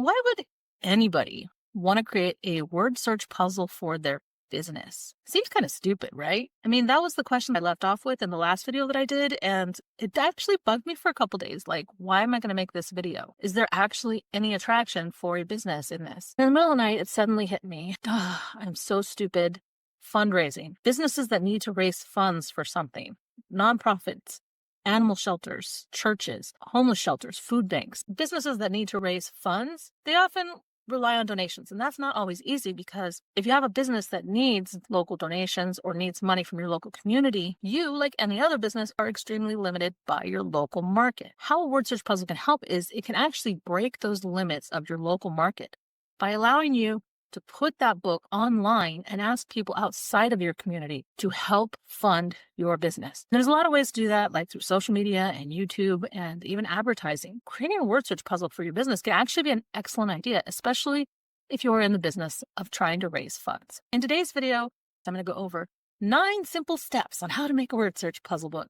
Why would anybody want to create a word search puzzle for their business? Seems kind of stupid, right? I mean, that was the question I left off with in the last video that I did, and it actually bugged me for a couple days. Like, why am I going to make this video? Is there actually any attraction for a business in this? In the middle of the night, it suddenly hit me. I'm so stupid. Fundraising. Businesses that need to raise funds for something. Nonprofits. Animal shelters, churches, homeless shelters, food banks, businesses that need to raise funds, they often rely on donations. And that's not always easy because if you have a business that needs local donations or needs money from your local community, you, like any other business, are extremely limited by your local market. How a word search puzzle can help is it can actually break those limits of your local market by allowing you to put that book online and ask people outside of your community to help fund your business. There's a lot of ways to do that, like through social media and YouTube and even advertising. Creating a word search puzzle for your business can actually be an excellent idea, especially if you're in the business of trying to raise funds. In today's video, I'm going to go over 9 simple steps on how to make a word search puzzle book.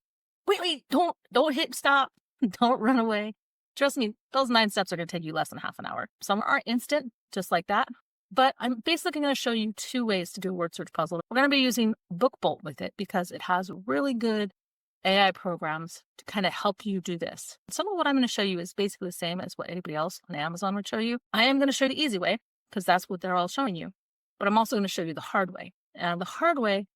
Wait, don't hit stop. Don't run away. Trust me, those 9 steps are going to take you less than half an hour. Some are instant, just like that. But I'm basically going to show you 2 ways to do a word search puzzle. We're going to be using BookBolt with it because it has really good AI programs to kind of help you do this. Some of what I'm going to show you is basically the same as what anybody else on Amazon would show you. I am going to show you the easy way because that's what they're all showing you. But I'm also going to show you the hard way. And the hard way,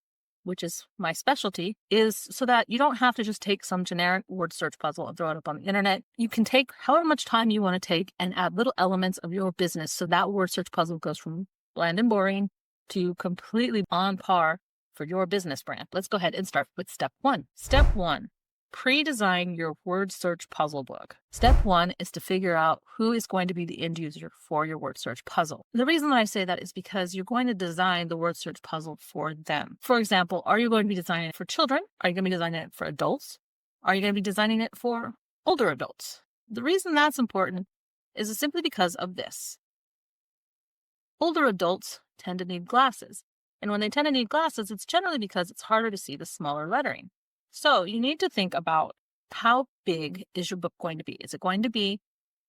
which is my specialty, is so that you don't have to just take some generic word search puzzle and throw it up on the internet. You can take however much time you want to take and add little elements of your business so that word search puzzle goes from bland and boring to completely on par for your business brand. Let's go ahead and start with step 1. Step 1, pre-design your word search puzzle book. Step 1 is to figure out who is going to be the end user for your word search puzzle. The reason that I say that is because you're going to design the word search puzzle for them. For example, are you going to be designing it for children? Are you going to be designing it for adults? Are you going to be designing it for older adults? The reason that's important is simply because of this. Older adults tend to need glasses. And when they tend to need glasses, it's generally because it's harder to see the smaller lettering. So you need to think about how big is your book going to be? Is it going to be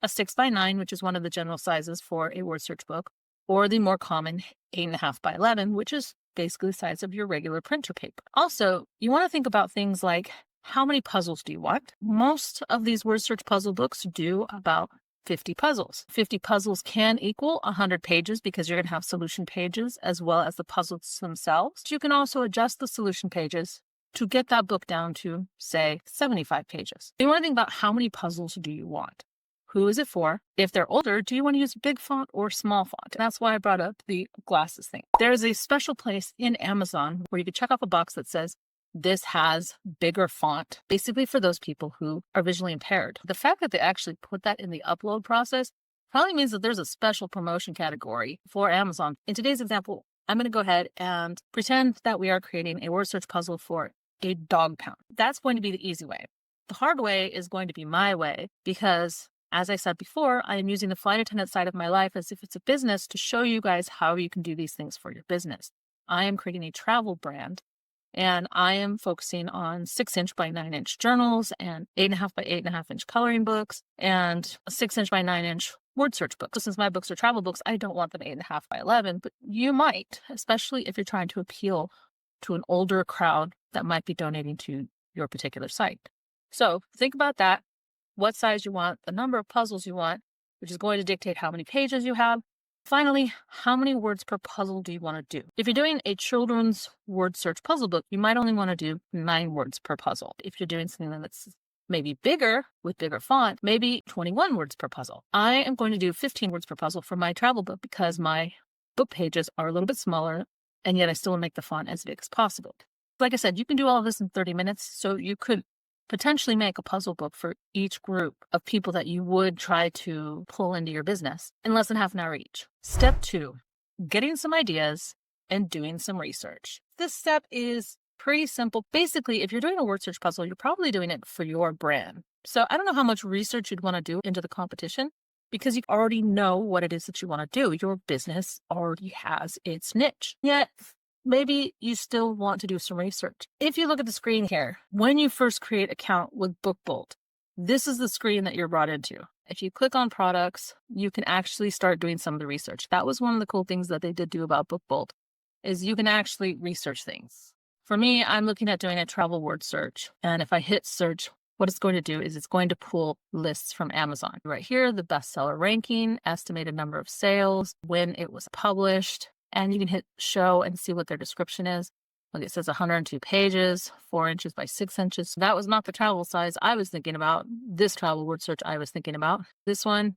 a 6x9, which is one of the general sizes for a word search book, or the more common 8.5x11, which is basically the size of your regular printer paper? Also, you want to think about things like how many puzzles do you want? Most of these word search puzzle books do about 50 puzzles. 50 puzzles can equal 100 pages because you're going to have solution pages as well as the puzzles themselves. You can also adjust the solution pages to get that book down to, say, 75 pages. You want to think about how many puzzles do you want? Who is it for? If they're older, do you want to use big font or small font? And that's why I brought up the glasses thing. There's a special place in Amazon where you can check off a box that says, this has bigger font, basically for those people who are visually impaired. The fact that they actually put that in the upload process probably means that there's a special promotion category for Amazon. In today's example, I'm going to go ahead and pretend that we are creating a word search puzzle for a dog pound. That's going to be the easy way. The hard way is going to be my way because, as I said before, I am using the flight attendant side of my life as if it's a business to show you guys how you can do these things for your business. I am creating a travel brand and I am focusing on 6-inch by 9-inch journals and 8.5 by 8.5-inch coloring books and a 6-inch by 9-inch word search book. So since my books are travel books, I don't want them 8.5 by 11, but you might, especially if you're trying to appeal to an older crowd that might be donating to your particular site. So think about that, what size you want, the number of puzzles you want, which is going to dictate how many pages you have. Finally, how many words per puzzle do you want to do? If you're doing a children's word search puzzle book, you might only want to do 9 words per puzzle. If you're doing something that's maybe bigger with bigger font, maybe 21 words per puzzle. I am going to do 15 words per puzzle for my travel book because my book pages are a little bit smaller and yet I still want to make the font as big as possible. Like I said, you can do all of this in 30 minutes, so you could potentially make a puzzle book for each group of people that you would try to pull into your business in less than half an hour each. Step 2, getting some ideas and doing some research. This step is pretty simple. Basically, if you're doing a word search puzzle, you're probably doing it for your brand. So I don't know how much research you'd want to do into the competition because you already know what it is that you want to do. Your business already has its niche. Yet, maybe you still want to do some research. If you look at the screen here, when you first create an account with BookBolt, This is the screen that you're brought into. If you click on products, you can actually start doing some of the research. That was one of the cool things that they did do about BookBolt, is you can actually research things. For me, I'm looking at doing a travel word search. And if I hit search, what it's going to do is it's going to pull lists from Amazon. Right here, the bestseller ranking, estimated number of sales, when it was published, and you can hit show and see what their description is. Look, it says 102 pages, 4 inches by 6 inches. That was not the travel size I was thinking about. This travel word search I was thinking about. This one,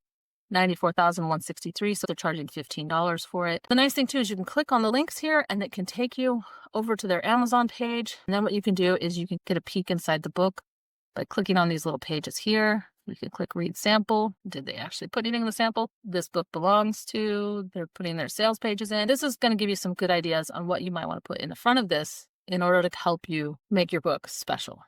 94,163, so they're charging $15 for it. The nice thing too is you can click on the links here and it can take you over to their Amazon page. And then what you can do is you can get a peek inside the book by clicking on these little pages here. You can click read sample. Did they actually put anything in the sample? This book belongs to, they're putting their sales pages in. This is going to give you some good ideas on what you might want to put in the front of this in order to help you make your book special.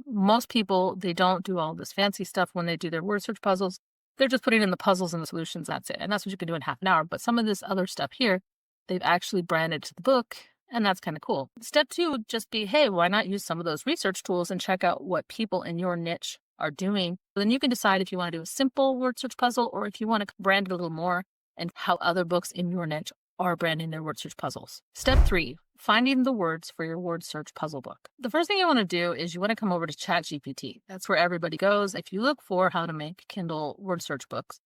Most people, they don't do all this fancy stuff when they do their word search puzzles. They're just putting in the puzzles and the solutions, that's it. And that's what you can do in half an hour. But some of this other stuff here, they've actually branded to the book, and that's kind of cool. Step 2 would just be, hey, why not use some of those research tools and check out what people in your niche are doing? Then you can decide if you want to do a simple word search puzzle or if you want to brand it a little more and how other books in your niche are branding their word search puzzles. Step 3, finding the words for your word search puzzle book. The first thing you want to do is you want to come over to ChatGPT. That's where everybody goes. If you look for how to make Kindle word search books,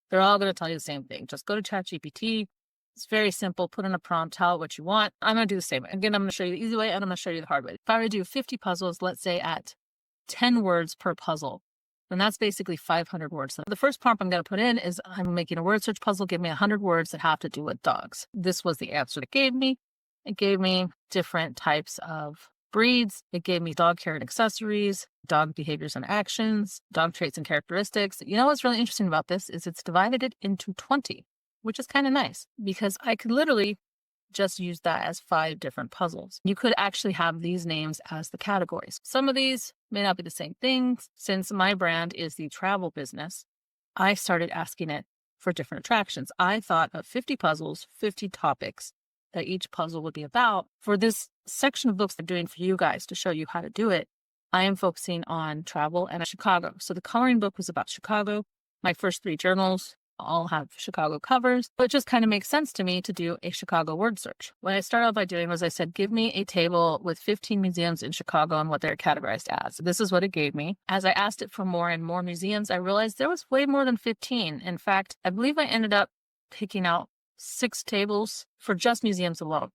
they're all going to tell you the same thing. Just go to ChatGPT. It's very simple. Put in a prompt, tell it what you want. I'm going to do the same. Again, I'm going to show you the easy way and I'm going to show you the hard way. If I were to do 50 puzzles, let's say at 10 words per puzzle, then that's basically 500 words. So the first prompt I'm going to put in is I'm making a word search puzzle. Give me 100 words that have to do with dogs. This was the answer it gave me. It gave me different types of breeds. It gave me dog care and accessories, dog behaviors and actions, dog traits and characteristics. You know what's really interesting about this is it's divided it into 20, which is kind of nice because I could literally just use that as 5 different puzzles. You could actually have these names as the categories. Some of these may not be the same things. Since my brand is the travel business, I started asking it for different attractions. I thought of 50 puzzles, 50 topics that each puzzle would be about. For this section of books I'm doing for you guys to show you how to do it, I am focusing on travel and Chicago. So the coloring book was about Chicago. My first 3 journals all have Chicago covers, but it just kind of makes sense to me to do a Chicago word search. What I started out by doing was I said, give me a table with 15 museums in Chicago and what they're categorized as. This is what it gave me. As I asked it for more and more museums, I realized there was way more than 15. In fact, I believe I ended up picking out 6 tables for just museums alone.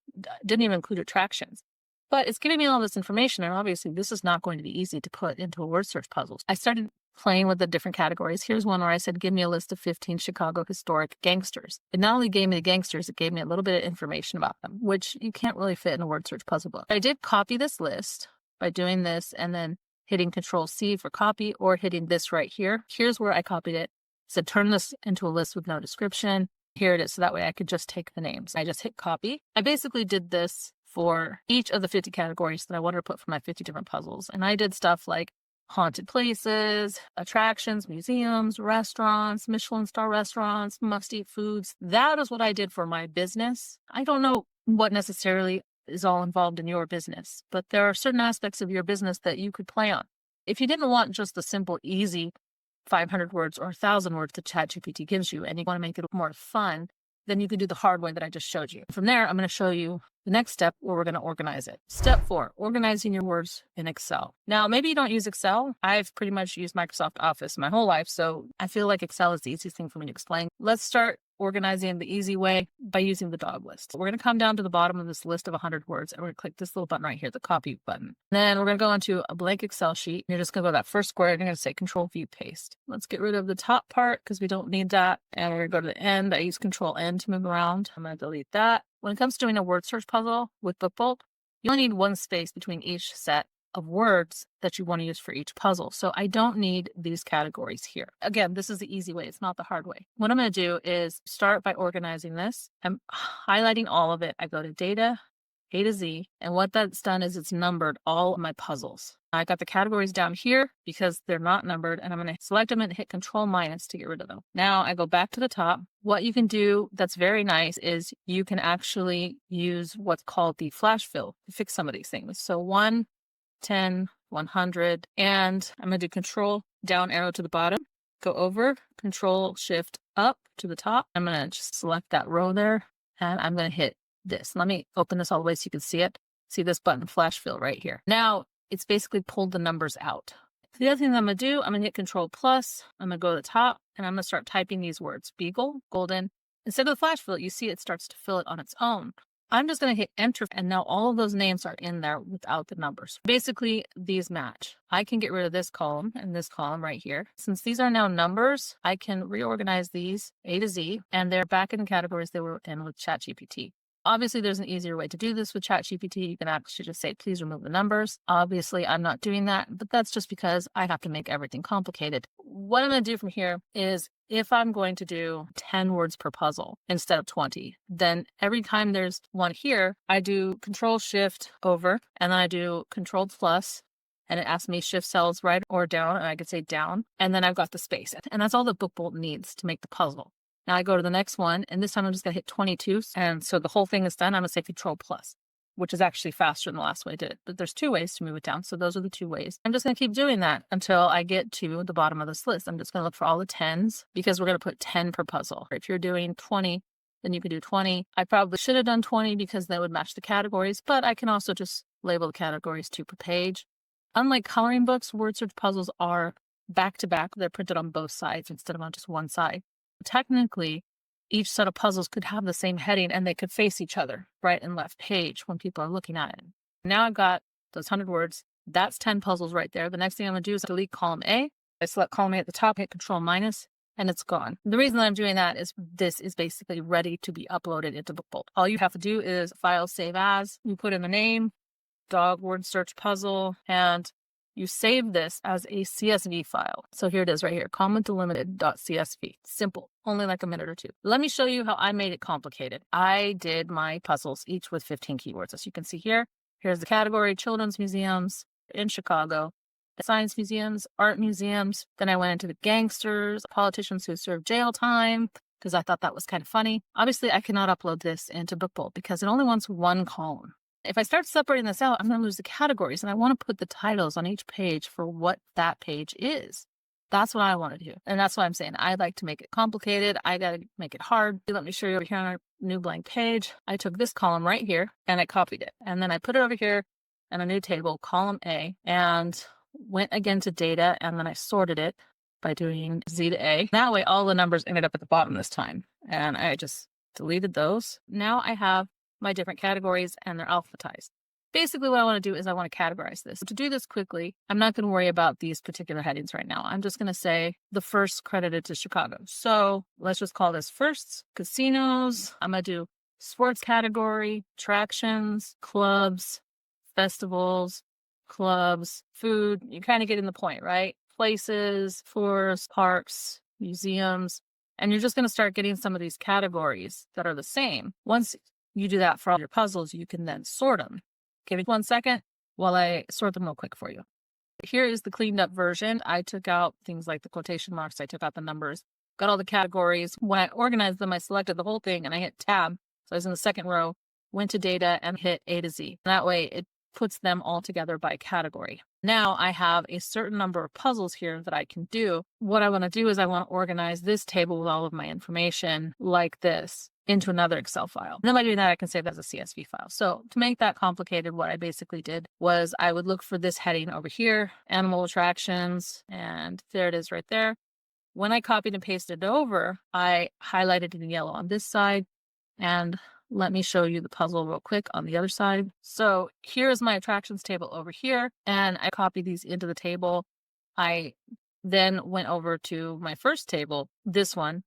Didn't even include attractions. But it's giving me all this information, and obviously this is not going to be easy to put into a word search puzzle. I started playing with the different categories. Here's one where I said, give me a list of 15 Chicago historic gangsters. It not only gave me the gangsters, it gave me a little bit of information about them, which you can't really fit in a word search puzzle book. I did copy this list by doing this and then hitting Control-C for copy or hitting this right here. Here's where I copied it. It said, turn this into a list with no description. Here it is. So that way I could just take the names. I just hit copy. I basically did this for each of the 50 categories that I wanted to put for my 50 different puzzles. And I did stuff like haunted places, attractions, museums, restaurants, Michelin star restaurants, must-eat foods. That is what I did for my business. I don't know what necessarily is all involved in your business, but there are certain aspects of your business that you could play on. If you didn't want just the simple, easy 500 words or 1,000 words that ChatGPT gives you, and you want to make it more fun, then you can do the hard way that I just showed you. From there, I'm going to show you the next step where we're going to organize it. Step 4, organizing your words in Excel. Now, maybe you don't use Excel. I've pretty much used Microsoft Office my whole life, so I feel like Excel is the easiest thing for me to explain. Let's start organizing the easy way by using the dog list. We're going to come down to the bottom of this list of 100 words, and we're going to click this little button right here, the copy button. Then we're going to go into a blank Excel sheet. You're just going to go to that first square, and you're going to say Control-V, paste. Let's get rid of the top part because we don't need that. And we're going to go to the end. I use Control-N to move around. I'm going to delete that. When it comes to doing a word search puzzle with BookBolt, you only need 1 space between each set of words that you want to use for each puzzle. So I don't need these categories here. Again, this is the easy way. It's not the hard way. What I'm going to do is start by organizing this. I'm highlighting all of it. I go to data, A to Z, and what that's done is it's numbered all of my puzzles. I got the categories down here because they're not numbered, and I'm going to select them and hit Control- to get rid of them. Now I go back to the top. What you can do that's very nice is you can actually use what's called the flash fill to fix some of these things. So 1, 10, 100, and I'm going to do Control down arrow to the bottom, go over, Control Shift up to the top. I'm going to just select that row there, and I'm going to hit this. Let me open this all the way so you can see it. See this button flash fill right here. Now it's basically pulled the numbers out. The other thing that I'm going to do, I'm going to hit Control plus. I'm going to go to the top, and I'm going to start typing these words. Beagle, golden. Instead of the flash fill, you see it starts to fill it on its own. I'm just going to hit enter, and now all of those names are in there without the numbers. Basically, these match. I can get rid of this column and this column right here. Since these are now numbers, I can reorganize these A to Z, and they're back in the categories they were in with ChatGPT. Obviously, there's an easier way to do this with ChatGPT. You can actually just say, please remove the numbers. Obviously, I'm not doing that, but that's just because I have to make everything complicated. What I'm going to do from here is, if I'm going to do 10 words per puzzle instead of 20, then every time there's one here, I do Control Shift over, and then I do Control plus, and it asks me shift cells right or down, and I could say down, and then I've got the space. And that's all that BookBolt needs to make the puzzle. Now I go to the next one, and this time I'm just going to hit 22. And so the whole thing is done. I'm going to say Control plus, which is actually faster than the last way I did it. But there's two ways to move it down. So those are the two ways. I'm just going to keep doing that until I get to the bottom of this list. I'm just going to look for all the 10s because we're going to put 10 per puzzle. If you're doing 20, then you could do 20. I probably should have done 20 because that would match the categories, but I can also just label the categories 2 per page. Unlike coloring books, word search puzzles are back to back. They're printed on both sides instead of on just one side. Technically, each set of puzzles could have the same heading and they could face each other, right and left page when people are looking at it. Now I've got those 100 words. That's 10 puzzles right there. The next thing I'm going to do is delete column A. I select column A at the top, hit Control minus, and it's gone. The reason that I'm doing that is this is basically ready to be uploaded into BookBolt. All you have to do is File, Save As. You put in the name, dog word search puzzle, and you save this as a CSV file. So here it is right here, comma-delimited.csv. Simple, only like a minute or two. Let me show you how I made it complicated. I did my puzzles, each with 15 keywords. As you can see here, here's the category, children's museums in Chicago, science museums, art museums. Then I went into the gangsters, politicians who served jail time, because I thought that was kind of funny. Obviously, I cannot upload this into BookBolt because it only wants one column. If I start separating this out, I'm going to lose the categories, and I want to put the titles on each page for what that page is. That's what I want to do. And that's why I'm saying I like to make it complicated. I got to make it hard. Let me show you over here on our new blank page. I took this column right here and I copied it. And then I put it over here in a new table, column A, and went again to data. And then I sorted it by doing Z to A. That way, all the numbers ended up at the bottom this time. And I just deleted those. Now I have my different categories and they're alphabetized. Basically what I want to do is I want to categorize this. To do this quickly, I'm not going to worry about these particular headings right now. I'm just going to say the first credited to Chicago. So let's just call this firsts, casinos. I'm going to do sports category, attractions, clubs, festivals, clubs, food. You kind of get in the point, right? Places, tours, parks, museums. And you're just going to start getting some of these categories that are the same. Once you do that for all your puzzles, you can then sort them. Give me 1 second while I sort them real quick for you. Here is the cleaned up version. I took out things like the quotation marks. I took out the numbers, got all the categories. When I organized them, I selected the whole thing and I hit tab. So I was in the second row, went to data and hit A to Z. That way it puts them all together by category. Now I have a certain number of puzzles here that I can do. What I want to do is I want to organize this table with all of my information like this into another Excel file. And then by doing that, I can save that as a CSV file. So to make that complicated, what I basically did was I would look for this heading over here, animal attractions, and there it is right there. When I copied and pasted it over, I highlighted it in yellow on this side, and let me show you the puzzle real quick on the other side. So here's my attractions table over here, and I copied these into the table. I then went over to my first table, this one,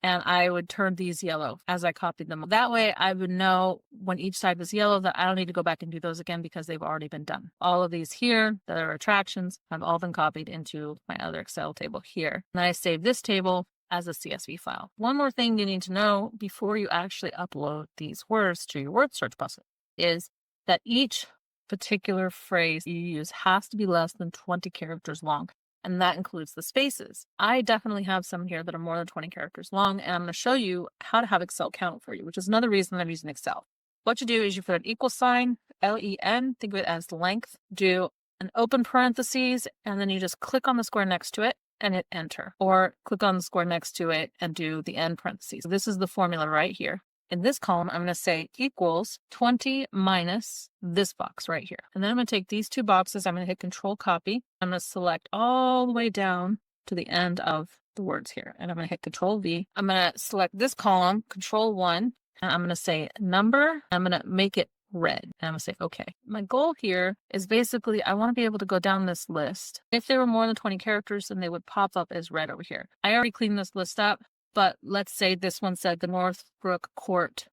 and I would turn these yellow as I copied them. That way I would know when each side was yellow that I don't need to go back and do those again because they've already been done. All of these here that are attractions have all been copied into my other Excel table here. And then I save this table as a CSV file. One more thing you need to know before you actually upload these words to your word search puzzle is that each particular phrase you use has to be less than 20 characters long. And that includes the spaces. I definitely have some here that are more than 20 characters long, and I'm going to show you how to have Excel count for you, which is another reason I'm using Excel. What you do is you put an equal sign, LEN, think of it as length, do an open parentheses, and then you just click on the square next to it, and hit enter, or click on the square next to it and do the end parentheses. This is the formula right here. In this column, I'm going to say equals 20 minus this box right here. And then I'm going to take these two boxes. I'm going to hit Control Copy. I'm going to select all the way down to the end of the words here. And I'm going to hit Control V. I'm going to select this column, Control 1, and I'm going to say number. I'm going to make it red. And I'm going to say, okay. My goal here is basically I want to be able to go down this list. If there were more than 20 characters, then they would pop up as red over here. I already cleaned this list up. But let's say this one said the Northbrook Court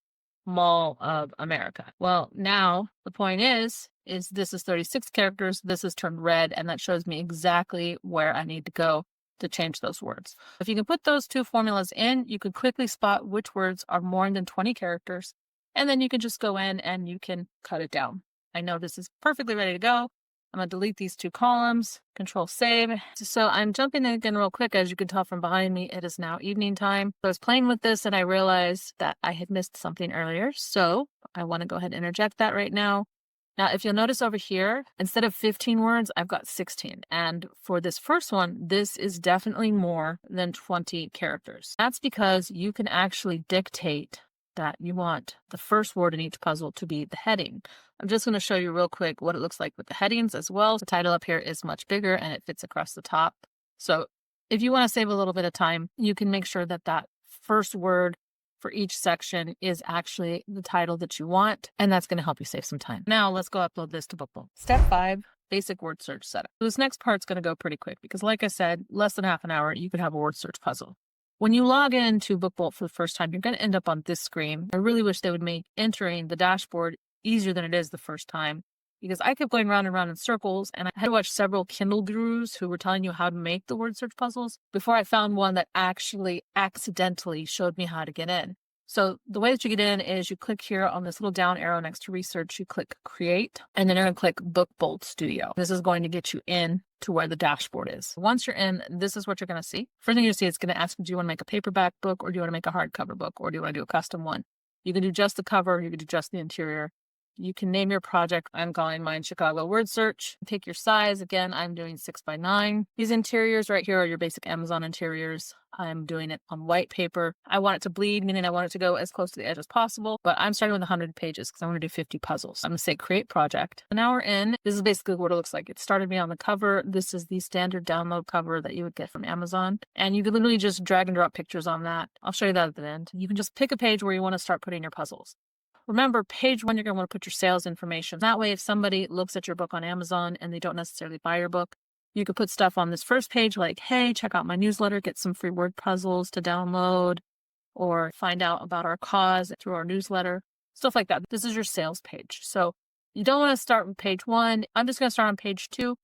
Mall of America. Well, now the point is this is 36 characters. This is turned red, and that shows me exactly where I need to go to change those words. If you can put those two formulas in, you can quickly spot which words are more than 20 characters, and then you can just go in and you can cut it down. I know this is perfectly ready to go. I'm going to delete these two columns, Control Save. So I'm jumping in again real quick. As you can tell from behind me, it is now evening time. So I was playing with this and I realized that I had missed something earlier. So I want to go ahead and interject that right now. Now, if you'll notice over here, instead of 15 words, I've got 16. And for this first one, this is definitely more than 20 characters. That's because you can actually dictate that you want the first word in each puzzle to be the heading. I'm just going to show you real quick what it looks like with the headings as well. The title up here is much bigger and it fits across the top. So if you want to save a little bit of time, you can make sure that that first word for each section is actually the title that you want, and that's going to help you save some time. Now let's go upload this to BookBolt. Step 5, basic word search setup. This next part's going to go pretty quick because like I said, less than half an hour, you could have a word search puzzle. When you log into BookBolt for the first time, you're going to end up on this screen. I really wish they would make entering the dashboard easier than it is the first time, because I kept going round and round in circles, and I had to watch several Kindle gurus who were telling you how to make the word search puzzles before I found one that actually accidentally showed me how to get in. So the way that you get in is you click here on this little down arrow next to research, you click create, and then you're going to click BookBolt Studio. This is going to get you in to where the dashboard is. Once you're in, this is what you're going to see. First thing you see, it's going to ask you, do you want to make a paperback book, or do you want to make a hardcover book, or do you want to do a custom one? You can do just the cover, you can do just the interior. You can name your project. I'm calling mine Chicago Word Search. Pick your size. Again, I'm doing 6x9. These interiors right here are your basic Amazon interiors. I'm doing it on white paper. I want it to bleed, meaning I want it to go as close to the edge as possible, but I'm starting with 100 pages because I want to do 50 puzzles. I'm going to say create project. And now we're in. This is basically what it looks like. It started me on the cover. This is the standard download cover that you would get from Amazon. And you can literally just drag and drop pictures on that. I'll show you that at the end. You can just pick a page where you want to start putting your puzzles. Remember, page 1, you're going to want to put your sales information. That way, if somebody looks at your book on Amazon and they don't necessarily buy your book, you could put stuff on this first page like, hey, check out my newsletter, get some free word puzzles to download, or find out about our cause through our newsletter, stuff like that. This is your sales page. So you don't want to start with page 1. I'm just going to start on page 2.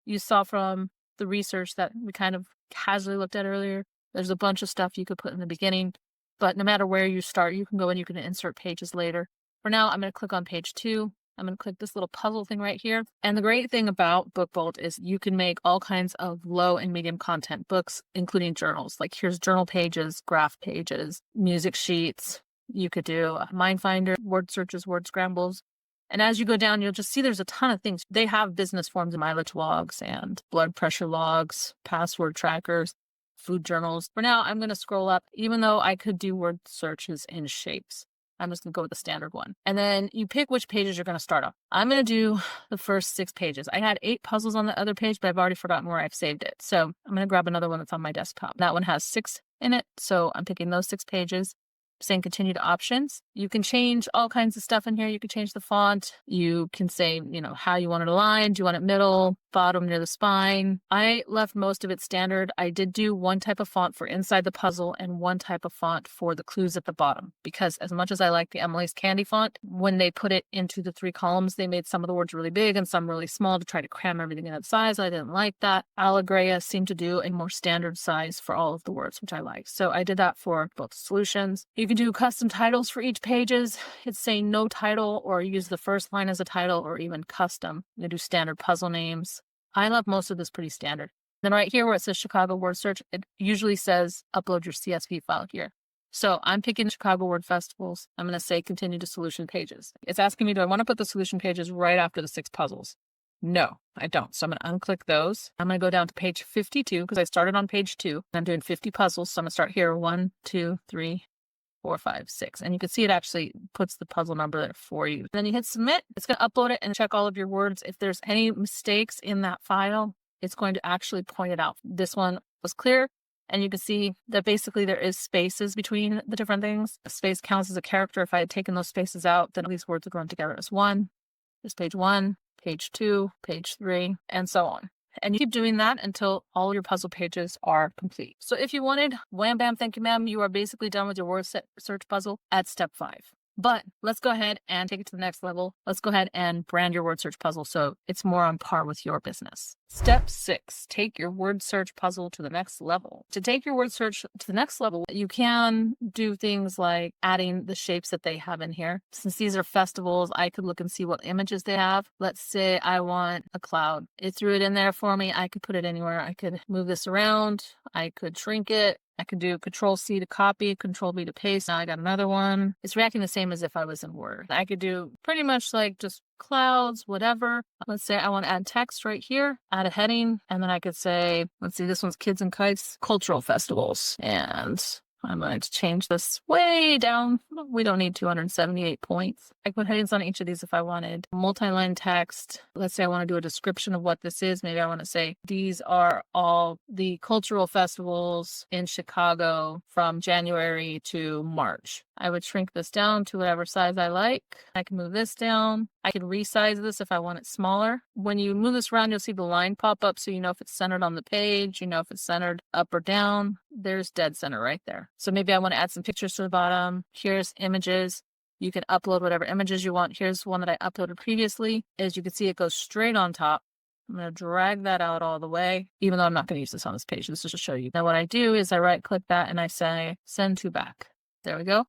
You saw from the research that we kind of casually looked at earlier, there's a bunch of stuff you could put in the beginning. But no matter where you start, you can go in, you can insert pages later. For now, I'm going to click on page 2. I'm going to click this little puzzle thing right here. And the great thing about BookBolt is you can make all kinds of low and medium content books, including journals. Like here's journal pages, graph pages, music sheets. You could do mind finder, word searches, word scrambles. And as you go down, you'll just see there's a ton of things. They have business forms and mileage logs and blood pressure logs, password trackers, food journals. For now, I'm going to scroll up, even though I could do word searches in shapes. I'm just going to go with the standard one. And then you pick which pages you're going to start on. I'm going to do the first 6 pages. I had 8 puzzles on the other page, but I've already forgotten where I've saved it. So I'm going to grab another one that's on my desktop. That one has 6 in it. So I'm picking those 6 pages. Saying continue to options. You can change all kinds of stuff in here. You can change the font. You can say, how you want it aligned. Do you want it middle, bottom, near the spine? I left most of it standard. I did do one type of font for inside the puzzle and one type of font for the clues at the bottom. Because as much as I like the Emily's Candy font, when they put it into the 3 columns, they made some of the words really big and some really small to try to cram everything in that size. I didn't like that. Allegria seemed to do a more standard size for all of the words, which I like. So I did that for both solutions. You can do custom titles for each pages. It's saying no title, or use the first line as a title, or even custom. You can do standard puzzle names. I love most of this pretty standard. Then right here where it says Chicago Word Search, it usually says upload your CSV file here. So I'm picking Chicago Word Festivals. I'm going to say continue to solution pages. It's asking me, do I want to put the solution pages right after the 6 puzzles? No, I don't. So I'm going to unclick those. I'm going to go down to page 52 because I started on page 2. I'm doing 50 puzzles. So I'm going to start here. 1, 2, 3, 4, 5, 6. And you can see it actually puts the puzzle number there for you. Then you hit submit. It's going to upload it and check all of your words. If there's any mistakes in that file, it's going to actually point it out. This one was clear. And you can see that basically there is spaces between the different things. A space counts as a character. If I had taken those spaces out, then these words would run together as one. This page 1, page 2, page 3, and so on. And you keep doing that until all your puzzle pages are complete. So if you wanted, wham, bam, thank you, ma'am, you are basically done with your word search puzzle at step 5. But let's go ahead and take it to the next level. Let's go ahead and brand your word search puzzle so it's more on par with your business. Step 6, take your word search puzzle to the next level. To take your word search to the next level, you can do things like adding the shapes that they have in here. Since these are festivals, I could look and see what images they have. Let's say I want a cloud. It threw it in there for me. I could put it anywhere. I could move this around. I could shrink it. I could do Control C to copy, Control V to paste. Now I got another one. It's reacting the same as if I was in Word. I could do pretty much like just clouds, whatever. Let's say I want to add text right here, add a heading, and then I could say, let's see, this one's Kids and Kites, Cultural Festivals. And I'm going to change this way down. We don't need 278 points. I could put headings on each of these if I wanted. Multi-line text. Let's say I want to do a description of what this is. Maybe I want to say, these are all the cultural festivals in Chicago from January to March. I would shrink this down to whatever size I like. I can move this down. I can resize this if I want it smaller. When you move this around, you'll see the line pop up so you know if it's centered on the page, you know if it's centered up or down. There's dead center right there. So maybe I want to add some pictures to the bottom. Here's images. You can upload whatever images you want. Here's one that I uploaded previously. As you can see, it goes straight on top. I'm going to drag that out all the way, even though I'm not going to use this on this page. This is to show you. Now what I do is I right click that and I say send to back. There we go.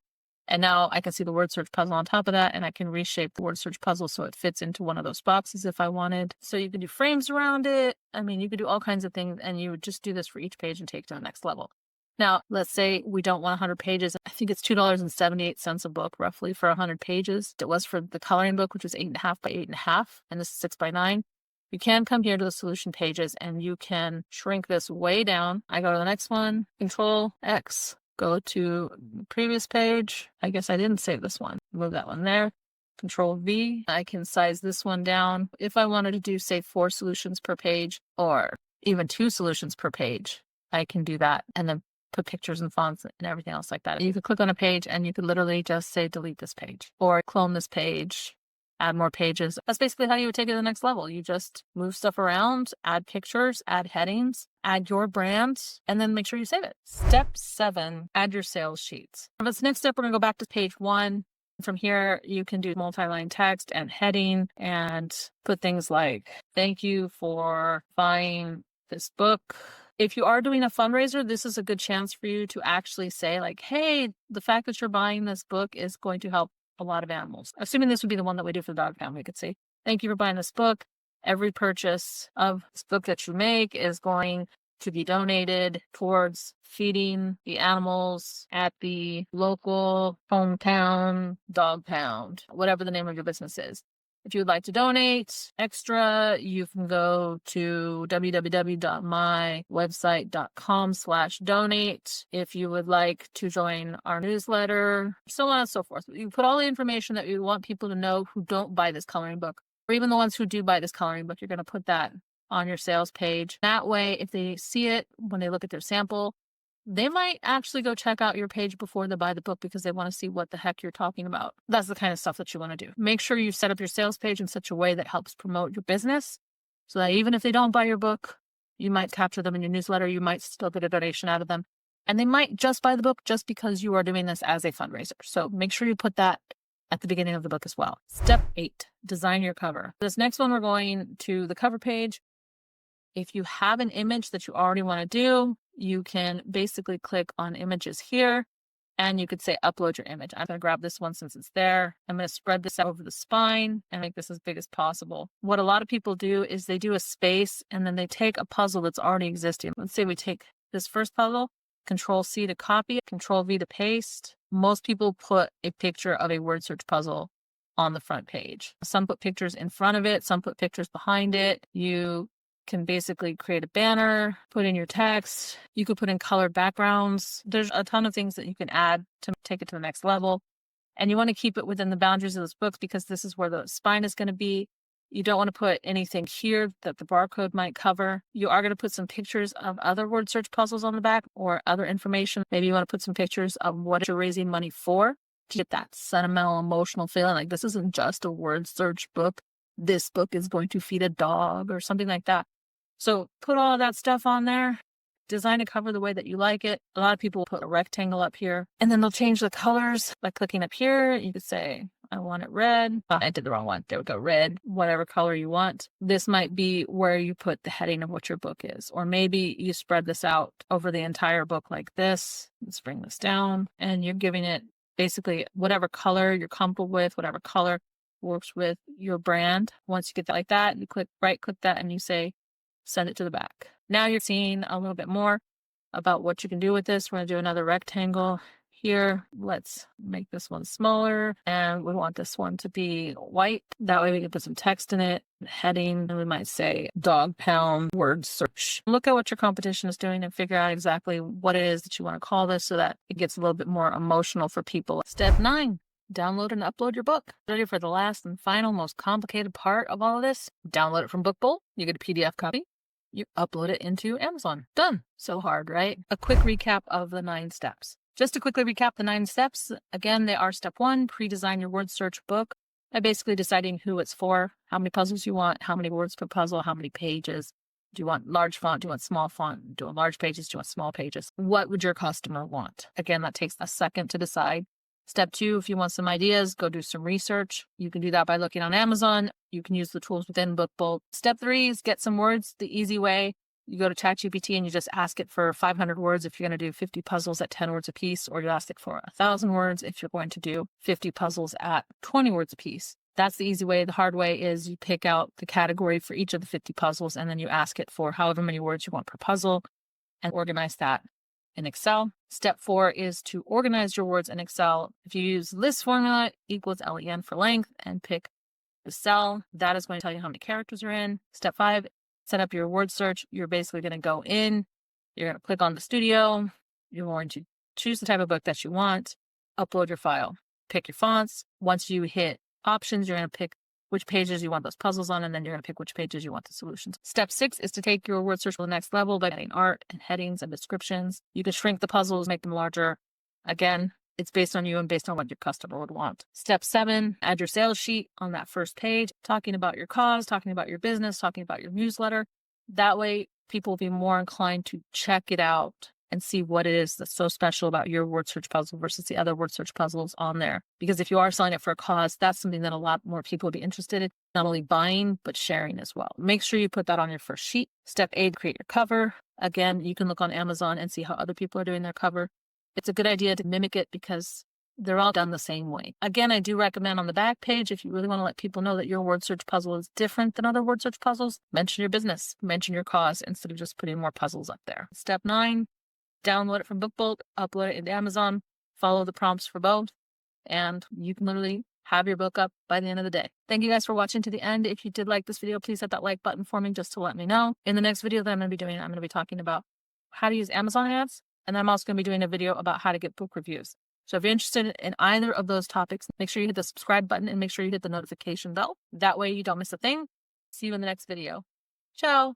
And now I can see the word search puzzle on top of that, and I can reshape the word search puzzle so it fits into one of those boxes if I wanted. So you can do frames around it. I mean, you could do all kinds of things, and you would just do this for each page and take it to the next level. Now, let's say we don't want 100 pages. I think it's $2.78 a book, roughly, for 100 pages. It was for the coloring book, which was 8.5 by 8.5, and this is 6 by 9. You can come here to the solution pages, and you can shrink this way down. I go to the next one, Control X. Go to the previous page. I guess I didn't save this one. Move that one there. Control V. I can size this one down. If I wanted to do, say, 4 solutions per page or even 2 solutions per page, I can do that and then put pictures and fonts and everything else like that. You could click on a page and you could literally just say delete this page or clone this page, add more pages. That's basically how you would take it to the next level. You just move stuff around, add pictures, add headings, add your brand, and then make sure you save it. Step 7, add your sales sheets. For this next step, we're going to go back to page 1. From here, you can do multi-line text and heading and put things like, thank you for buying this book. If you are doing a fundraiser, this is a good chance for you to actually say like, hey, the fact that you're buying this book is going to help a lot of animals. Assuming this would be the one that we do for the dog pound, we could say, thank you for buying this book. Every purchase of this book that you make is going to be donated towards feeding the animals at the local hometown dog pound, whatever the name of your business is. If you would like to donate extra, you can go to www.mywebsite.com/donate. If you would like to join our newsletter, so on and so forth. You put all the information that you want people to know who don't buy this coloring book, or even the ones who do buy this coloring book, you're going to put that on your sales page. That way, if they see it, when they look at their sample, they might actually go check out your page before they buy the book because they want to see what the heck you're talking about. That's the kind of stuff that you want to do. Make sure you set up your sales page in such a way that helps promote your business so that even if they don't buy your book, you might capture them in your newsletter. You might still get a donation out of them. And they might just buy the book just because you are doing this as a fundraiser. So make sure you put that at the beginning of the book as well. Step 8, design your cover. This next one, we're going to the cover page. If you have an image that you already want to do, you can basically click on images here and you could say upload your image. I'm going to grab this one since it's there. I'm going to spread this out over the spine and make this as big as possible. What a lot of people do is they do a space and then they take a puzzle that's already existing. Let's say we take this first puzzle, Control C to copy it, Control V to paste. Most people put a picture of a word search puzzle on the front page. Some put pictures in front of it, some put pictures behind it. You can basically create a banner, put in your text. You could put in colored backgrounds. There's a ton of things that you can add to take it to the next level. And you want to keep it within the boundaries of this book because this is where the spine is going to be. You don't want to put anything here that the barcode might cover. You are going to put some pictures of other word search puzzles on the back or other information. Maybe you want to put some pictures of what you're raising money for to get that sentimental, emotional feeling. Like this isn't just a word search book. This book is going to feed a dog or something like that. So put all of that stuff on there. Design a cover the way that you like it. A lot of people put a rectangle up here and then they'll change the colors by clicking up here. You could say, I want it red. Oh, I did the wrong one. There we go. Red, whatever color you want. This might be where you put the heading of what your book is. Or maybe you spread this out over the entire book like this. Let's bring this down and you're giving it basically whatever color you're comfortable with, whatever color works with your brand. Once you get that like that, you right click that and you say, send it to the back. Now you're seeing a little bit more about what you can do with this. We're going to do another rectangle here. Let's make this one smaller and we want this one to be white. That way we can put some text in it, heading, and we might say dog pound word search. Look at what your competition is doing and figure out exactly what it is that you want to call this so that it gets a little bit more emotional for people. Step 9. Download and upload your book. Ready for the last and final, most complicated part of all of this? Download it from BookBolt. You get a PDF copy. You upload it into Amazon. Done. So hard, right? A quick recap of the 9 steps. Just to quickly recap the 9 steps, again, they are step 1, pre-design your word search book by basically deciding who it's for, how many puzzles you want, how many words per puzzle, how many pages. Do you want large font? Do you want small font? Do you want large pages? Do you want small pages? What would your customer want? Again, that takes a second to decide. Step 2, if you want some ideas, go do some research. You can do that by looking on Amazon. You can use the tools within BookBolt. Step 3 is get some words the easy way. You go to ChatGPT and you just ask it for 500 words if you're going to do 50 puzzles at 10 words a piece, or you ask it for 1,000 words if you're going to do 50 puzzles at 20 words a piece. That's the easy way. The hard way is you pick out the category for each of the 50 puzzles and then you ask it for however many words you want per puzzle and organize that in Excel. Step 4 is to organize your words in Excel. If you use list formula equals LEN for length and pick the cell, that is going to tell you how many characters are in. Step 5, set up your word search. You're basically going to go in, you're going to click on the studio, you're going to choose the type of book that you want, upload your file, pick your fonts. Once you hit options, you're going to pick which pages you want those puzzles on, and then you're going to pick which pages you want the solutions. Step 6 is to take your word search to the next level by adding art and headings and descriptions. You can shrink the puzzles, make them larger. Again, it's based on you and based on what your customer would want. Step 7, add your sales sheet on that first page, talking about your cause, talking about your business, talking about your newsletter. That way, people will be more inclined to check it out and see what it is that's so special about your word search puzzle versus the other word search puzzles on there. Because if you are selling it for a cause, that's something that a lot more people would be interested in, not only buying, but sharing as well. Make sure you put that on your first sheet. Step 8, create your cover. Again, you can look on Amazon and see how other people are doing their cover. It's a good idea to mimic it because they're all done the same way. Again, I do recommend on the back page, if you really want to let people know that your word search puzzle is different than other word search puzzles, mention your business, mention your cause instead of just putting more puzzles up there. Step 9, download it from BookBolt, upload it into Amazon, follow the prompts for both, and you can literally have your book up by the end of the day. Thank you guys for watching to the end. If you did like this video, please hit that like button for me just to let me know. In the next video that I'm going to be doing, I'm going to be talking about how to use Amazon ads, and I'm also going to be doing a video about how to get book reviews. So if you're interested in either of those topics, make sure you hit the subscribe button and make sure you hit the notification bell. That way you don't miss a thing. See you in the next video. Ciao.